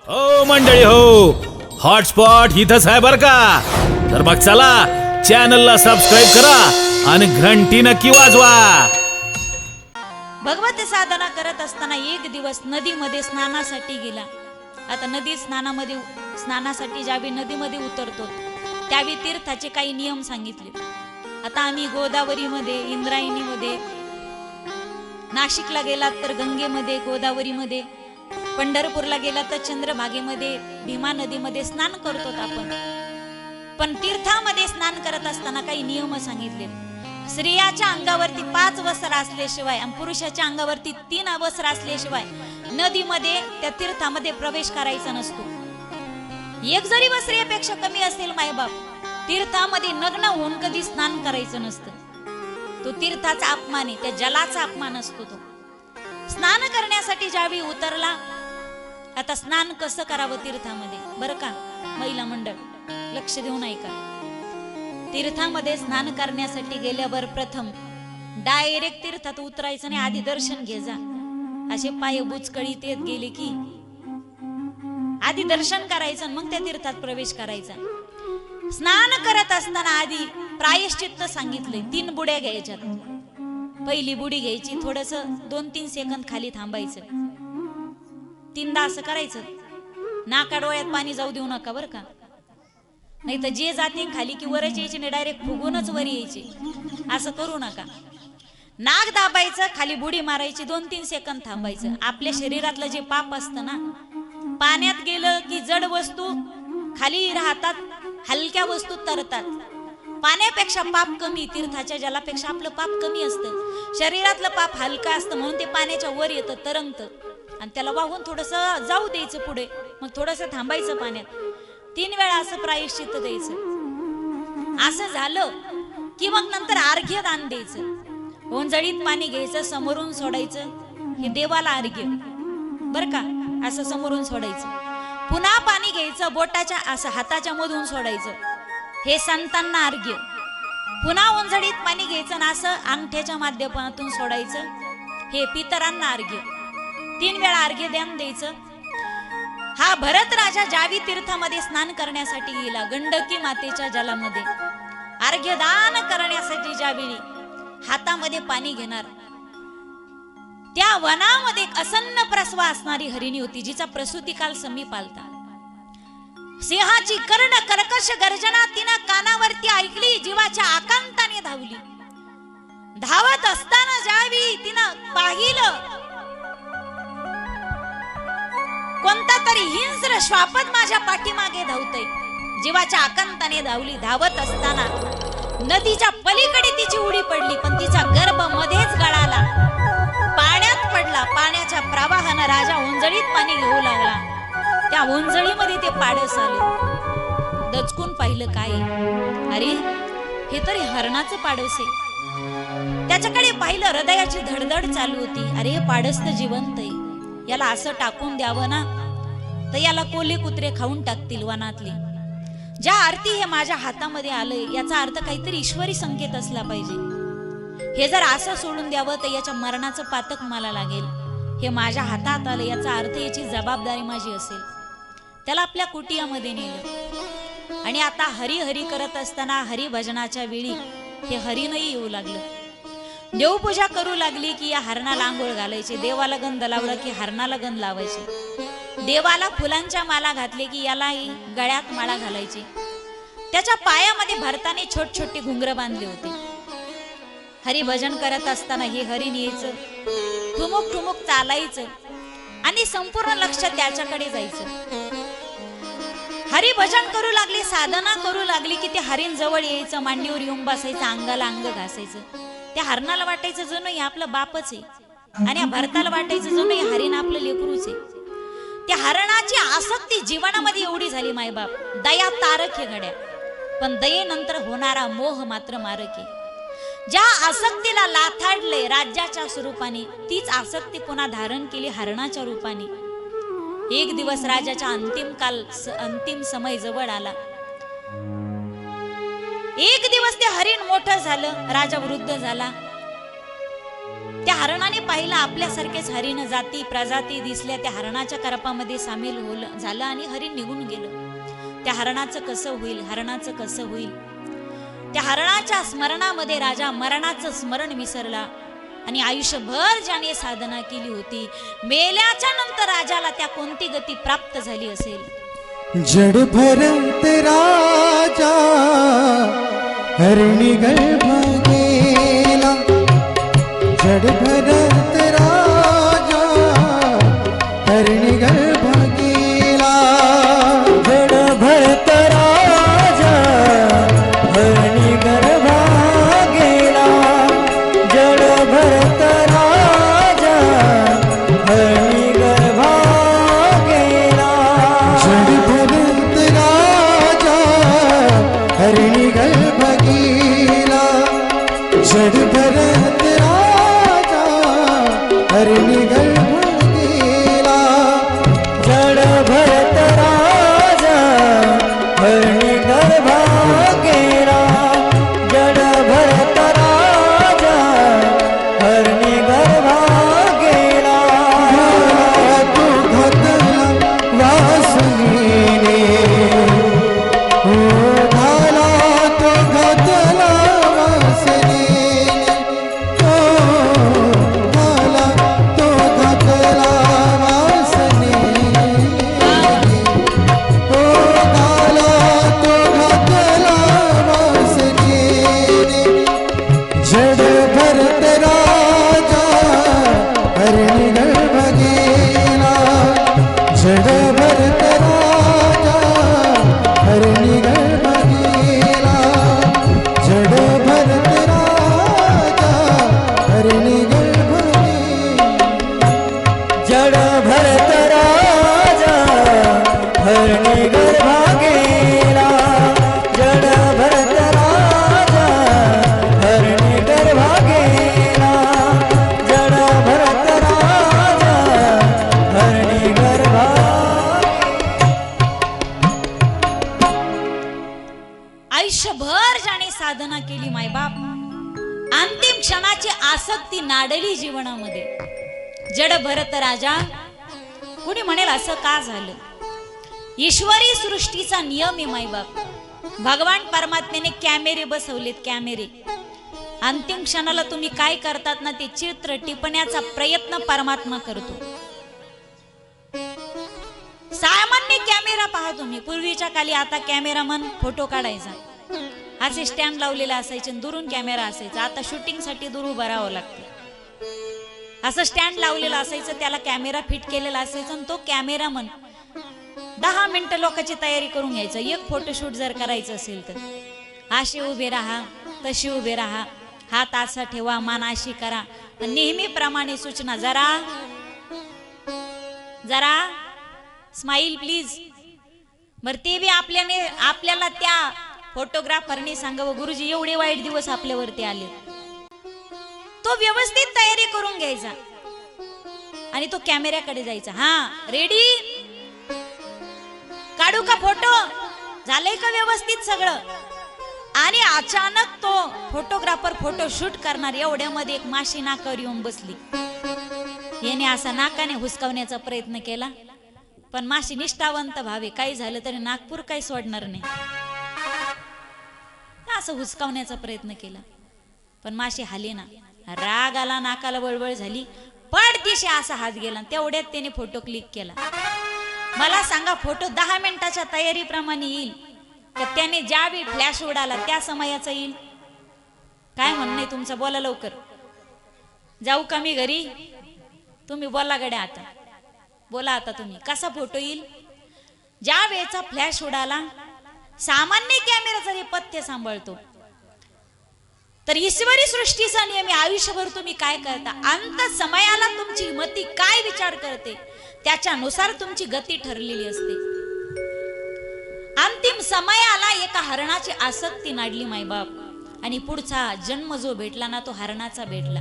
हो मंडळी हो, हॉटस्पॉट इथंच आहे बर का. तर मग चला चॅनलला सबस्क्राईब करा आणि घंटी नक्की वाजवा. भगवत साधना करत असताना एक दिवस नदीमध्ये स्नानासाठी गेला. आता नदी स्नानासाठी ज्यावेळी नदीमध्ये उतरतो त्यावेळी तीर्थाचे काही नियम सांगितले. आता आम्ही गोदावरीमध्ये, इंद्रायणीमध्ये, नाशिकला गेलात तर गंगेमध्ये, गोदावरीमध्ये, पंढरपूरला गेलात तर चंद्रभागेमध्ये, भीमा नदीमध्ये स्नान करतो आपण. पण तीर्थामध्ये स्नान करत असताना काही नियम सांगितले. स्त्रियाच्या अंगावरती 5 वस्त्र असल्याशिवाय आणि पुरुषाच्या अंगावरती 3 वस्त्र असल्याशिवाय नदीमध्ये त्या तीर्थामध्ये प्रवेश करायचा नसतो. एक जरी वस्त्रेपेक्षा कमी असेल मायबाप, तीर्थामध्ये नग्न होऊन कधी स्नान करायचं नसतं. तो तीर्थाचा अपमान आहे, त्या जलाचा अपमान असतो. तो स्नान करण्यासाठी ज्यावेळी उतरला. आता स्नान कसं करावं तीर्थामध्ये बरं का महिला मंडळ, लक्ष देऊन ऐका. तीर्थामध्ये स्नान करण्यासाठी गेल्यावर प्रथम डायरेक्ट तीर्थात उतरायचं नाही, आधी दर्शन घे जा. असे पाय बुचकळीत येत गेले की आधी दर्शन करायचं, मग त्या तीर्थात प्रवेश करायचा. स्नान करत असताना आधी प्रायश्चित्त सांगितलंय. 3 बुड्या घ्यायच्यात. पहिली बुडी घ्यायची, थोडस 2-3 सेकंद खाली थांबायचं, 3दा असं करायचं. नाका डोळ्यात पाणी जाऊ देऊ नका बरं का, नाही तर जे जाते खाली की वरच यायचे नाही, डायरेक्ट फुगूनच वर यायचे. असं करू नका. नाक दाबायचं, खाली बुडी मारायची, 2-3 सेकंद थांबायचं. आपल्या शरीरातलं जे पाप असतं ना, पाण्यात गेलं की जड वस्तू खाली राहतात, हलक्या वस्तू तरतात. पाण्यापेक्षा पाप कमी, तीर्थाच्या जलापेक्षा आपलं पाप कमी असतं. शरीरातलं पाप हलका असतं म्हणून ते पाण्याच्या वर येतं, तरंगतं. आणि त्याला वाहून थोडस जाऊ द्यायचं पुढे, मग थोडस थांबायचं पाण्यात. 3 वेळा असं प्रायश्चित्त द्यायचं. असं झालं की मग नंतर अर्घ्य दान द्यायचं. ओंजळीत पाणी घ्यायचं, समोरून सोडायचं. हे देवाला अर्घ्य बर का, असं समोरून सोडायचं. पुन्हा पाणी घ्यायचं, बोटाच्या असं हाताच्या मधून सोडायचं. हे संतांना अर्घ्य. पुन्हा ओंजळीत पाणी घ्यायचं ना असं अंगठ्याच्या माध्यमातून सोडायचं. हे पितरांना अर्घ्य. 3 वेळा अर्घ्य दान द्यायचं. हा भरत राजा ज्यावी तीर्थामध्ये स्नान करण्यासाठी गेला, गंडकी मातेच्या जलामध्ये अर्घ्य दान करण्यासाठी ज्यावेळी हातामध्ये पाणी घेणार, त्या वनामध्ये एक असन्न प्रसवा असणारी हरिणी होती, जिचा प्रसूती काल समीप आलता. सिंहाची कर्ण कर्कश गर्जना तिनं कानावरती ऐकली, जीवाच्या आकांताने धावली. धावत असताना ज्यावेळी तिनं पाहिलं कोणता तरी हिंस्र श्वापद माझ्या पाठीमागे धावतय, जीवाच्या आकांताने धावली. धावत असताना नदीच्या पलीकडे तिची उडी पडली, पण तिचा गर्भ मध्येच गळाला, पाण्यात पडला. पाण्याच्या प्रवाहानं राजा ओंजळीत पाणी घेऊ लागला. त्या ओंजळीमध्ये ते पाडस आलं. दचकून पाहिलं, काय अरे हे तरी हरणाचं पाडस आहे. त्याच्याकडे पाहिलं, हृदयाची धडधड चालू होती. अरे पाडस तर जिवंत आहे, याला असं टाकून द्यावं ना तर याला कोल्हे कुत्रे खाऊन टाकतील वनातले. ज्या आरती हे माझ्या हातामध्ये आलंय याचा अर्थ काहीतरी ईश्वरी संकेत असला पाहिजे. हे जर असं सोडून द्यावं तर याच्या मरणाचं पातक मला लागेल. हे माझ्या हातात आलं याचा अर्थ याची जबाबदारी माझी असेल. त्याला आपल्या कुटियामध्ये नेलं आणि आता हरी हरी करत असताना हरिभजनाच्या वेळी हे हरिणही येऊ लागलं. देवपूजा करू लागली की या हरणाला आंघोळ घालायचे. देवाला गंध लावला की हरणाला गंध लावायचे. देवाला फुलांच्या माला घातले की यालाही गळ्यात माळा घालायची. त्याच्या पायामध्ये भरताने छोट छोटे घुंगर बांधले होते. हरिभजन करत असताना हे हरिण यायचं, ठुमुक ठुमुक चालायचं आणि संपूर्ण लक्ष त्याच्याकडे जायचं. हरिभजन करू लागली, साधना करू लागली की ते हरिण जवळ यायचं, मांडीवर येऊन बसायचं, अंगाला अंग घासायचं. त्या हरणाला वाटायचं जणू हे आपलं बापच आहे आणि या भरताला वाटायचं जणू हे हरिण आपलं लेकरूच आहे. त्या हरणाची आसक्ती जीवनामध्ये एवढी झाली मायबाप, दया तारक हे घड्या, पण दयेनंतर होणारा मोह मात्र मारक आहे. ज्या आसक्तीला लाथाडले राज्याच्या स्वरूपाने, तीच आसक्ती पुन्हा धारण केली हरणाच्या रूपाने. एक दिवस राजाचा अंतिम समय जवळ आला. एक दिवस ते हरिण मोठं झालं, राजा वृद्ध झाला. त्या हरणाने पाहिलं आपल्यासारखेच हरिण जाती प्रजाती दिसल्या, त्या हरणाच्या करपामध्ये सामील झालं आणि हरिण निघून गेलं. त्या हरणाचं कसं होईल, हरणाचं कसं होईल. त्या हरणाच्या स्मरणामध्ये राजा मरणाचं स्मरण विसरला आणि आयुष्यभर ज्याने साधना केली होती, मेल्याच्या नंतर राजाला त्या कोणती गती प्राप्त झाली असेल. जड भरत राजा हरिणी गर्भ गेला, जड भरत राजा हरिणी गर्भ गेला, जड भरत राजा हरिणी गर्भ गेला, जड भरत राजा हरिणी गर्भ गेला, जड भरत राजा हरिणी गर्भ गेला, जड भरत राजा हरिणी गर्भ गेला, जड भरत राजा हरिणी गर्भ गेला, जड भरत राजा हरिणी गर्भ गेला. तू घातला वासनेने, हो घाला तो घातला वासनेने, हो घाला तो घातला वासनेने, हो घाला तो घातला वासनेने. जड भरत राजा हरिणी गर्भ गेला, जड भरत राजा हरिणी गर्भ गेला, जड भरत राजा हरिणी गर्भ गेला, जड भरत राजा हरिणी गर्भ गेला, जड भरत राजा हरिणी गर्भ गेला, जड भरत राजा हरिणी गर्भ. आयुष्यभर ज्याने साधना केली मायबाप, अंतिम क्षणाची आसक्ती नाडली जीवनामध्ये. जड भरत राजा, कुणी म्हणेल असं का झालं. ईश्वरी सृष्टीचा नियम आहे मायबाप. भगवान परमात्म्याने कॅमेरे बसवलेत, कॅमेरे. अंतिम क्षणाला तुम्ही काय करतात ना, ते चित्र टिपण्याचा प्रयत्न परमात्मा करतो. सामान्य कॅमेरा पहा तुम्ही, पूर्वीच्या काली आता कॅमेरामन फोटो काढायचा, असे स्टँड लावलेला असायचे, दुरून कॅमेरा असायचा. आता शूटिंग साठी दूर उभं राहावं लागतं. असं स्टँड लावलेलं असायचं, त्याला कॅमेरा फिट केलेला असायचा आणि तो कॅमेरामन 10 मिनिटं लोकांची तयारी करून घ्यायचं. एक फोटोशूट जर करायचं असेल तर अशी उभे राहा, तशी उभे राहा, हात असा ठेवा, मान अशी करा, नेहमीप्रमाणे सूचना, जरा जरा स्माईल प्लीज. बर ते बी आपल्याला त्या फोटोग्राफरने सांगावं, गुरुजी एवढे वाईट दिवस आपल्यावरती आले. तो व्यवस्थित तयारी करून घ्यायचा आणि तो कॅमेऱ्याकडे जायचा. हा रेडी, काढू का फोटो, झालंय का व्यवस्थित सगळं. आणि अचानक तो फोटोग्राफर फोटो शूट करणार एवढ्यामध्ये एक माशी नाकावर येऊन बसली. याने असा नाकाने हुसकावण्याचा प्रयत्न केला, पण माशी निष्ठावंत भावे, काही झालं तरी नागपूर काही सोडणार नाही. असं हुसकावण्याचा प्रयत्न केला, पण माशी हाली ना. राग आला, नाकाला बळबळ झाली, पडदिशी असा हात गेला. तेवढ्यात त्याने फोटो क्लिक केला. मला सांगा, फोटो 10 मिनिटाच्या तयारीप्रमाणे येईल का त्याने ज्यावेळी फ्लॅश उडाला त्या समयाचा येईल? काय म्हणणं आहे तुमचं, बोला लवकर. जाऊ का मी घरी? तुम्ही बोला गड्या, आता बोला. आता तुम्ही कसा फोटो येईल? ज्या वेळेचा फ्लॅश उडाला, सामान्य कॅमेरा जरी पथ्य सांभाळतो, तर ईश्वरी सृष्टीचा नियम आयुष्यभर तुम्ही काय करता, अंत समयाला तुमची मती काय विचार करते त्याच्यानुसार तुमची गती ठरलेली असते. अंतिम समयाला एका हरणाची आसक्ती नाडली मायबाप, आणि पुढचा जन्म जो भेटला ना, तो हरणाचा भेटला.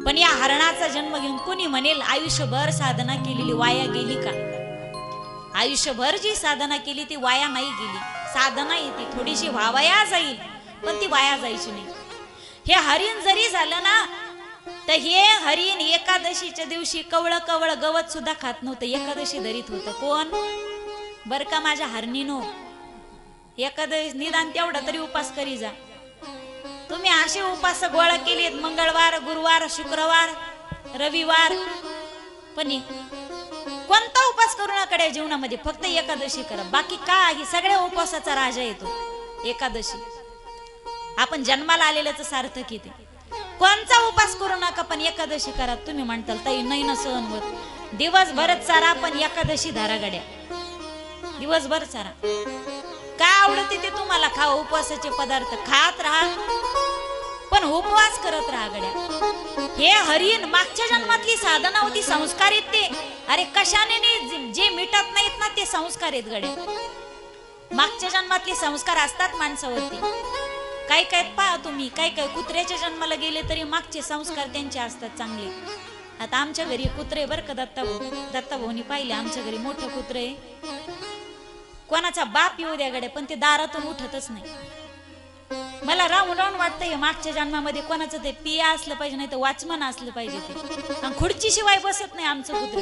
पण या हरणाचा जन्म घेऊन कुणी म्हणेल आयुष्यभर साधना केलेली वाया गेली का? आयुष्यभर जी साधना केली ती वाया नाही गेली. साधना येते थोडीशी वाया जाईल, पण ती वाया जायची नाही. हे हरिण जरी झालं ना, तर हे हरिण एकादशीच्या दिवशी कवळ कवळ गवत सुद्धा खात नव्हतं, एकादशी धरीत होतं. कोण? बर का माझ्या हरणीनो, एकादशी निदान तेवढा तरी उपास करी जा. तुम्ही असे उपास गोळा केलेत मंगळवार, गुरुवार, शुक्रवार, रविवार, पण कोणता उपास करू नका जीवनामध्ये, फक्त एकादशी करा. बाकी काही सगळ्या उपवासाचा राजा येतो एकादशी. आपण जन्माला आलेल्याच सार्थक येते. कोणता उपास करू नका पण एकादशी करा. तुम्ही म्हणताल ताई नाही ना सहन होत, दिवसभरच चारा पण एकादशी धारा गड्या, दिवसभर चारा. काय आवडते ते तुम्हाला खा, उपवासाचे पदार्थ खात राहा पण उपवास करत राहा गड्या. हे हरिण मागच्या जन्मातली साधना होती, संस्कार आहेत ते. अरे कशाने जे मिटत नाहीत ना ते संस्कार आहेत गड्या. मागच्या जन्मातले संस्कार असतात माणसावरती. काय काय पहा तुम्ही, काय काय कुत्र्याच्या जन्माला गेले तरी मागचे संस्कार त्यांचे असतात चांगले. आता आमच्या घरी कुत्रे बर का, दत्ताभाऊनी पाहिले आमच्या घरी मोठं कुत्रे. कोणाचा बाप येऊ द्या गड्या पण ते दारातून उठतच नाही. मला राहून राहून वाटतंय मागच्या जन्मामध्ये कोणाचं ते पिया असलं पाहिजे, नाही तर वॉचमन असलं पाहिजे ते. आणि खुर्ची शिवाय बसत नाही आमचं कुत्र.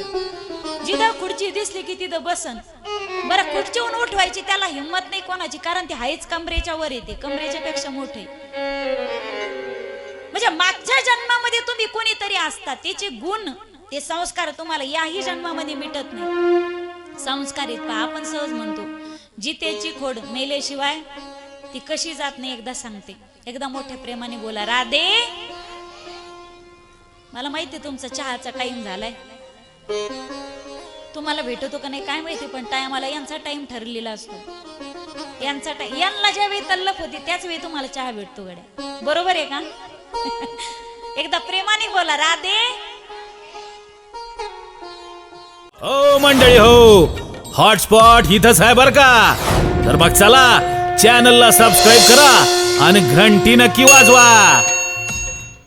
जिथं खुर्ची दिसली की तिथं बसन. बरं खुर्चीहून उठवायची त्याला हिंमत नाही कोणाची, कारण ते हायच कमरेच्या वर येते, कमरेच्या पेक्षा मोठे. म्हणजे मागच्या जन्मामध्ये तुम्ही कोणीतरी असता, त्याचे गुण ते संस्कार तुम्हाला याही जन्मामध्ये मिटत नाही. संस्कार आहेत पहा. आपण सहज म्हणतो जितेची खोड मेल्याशिवाय ती कशी जात नाही. एकदा सांगते, एकदा मोठ्या प्रेमाने बोला, राधे. मला माहिती तुमचा चहाचा टाइम झालाय, तुम्हाला भेटतो का नाही काय माहिती, पण टायमाला यांचा टाइम ठरलेला असतो. यांचा टाइम, यांना ज्या वेळी तल्लफ होती त्याच वेळी तुम्हाला चहा भेटतो गड्या. बरोबर आहे का? एकदा प्रेमाने बोला, राधे. हो मंडळी हो, हॉटस्पॉट इथंच आहे बर का. तर मग चला चॅनलला सबस्क्राईब करा आणि घंटी नक्की वाजवा.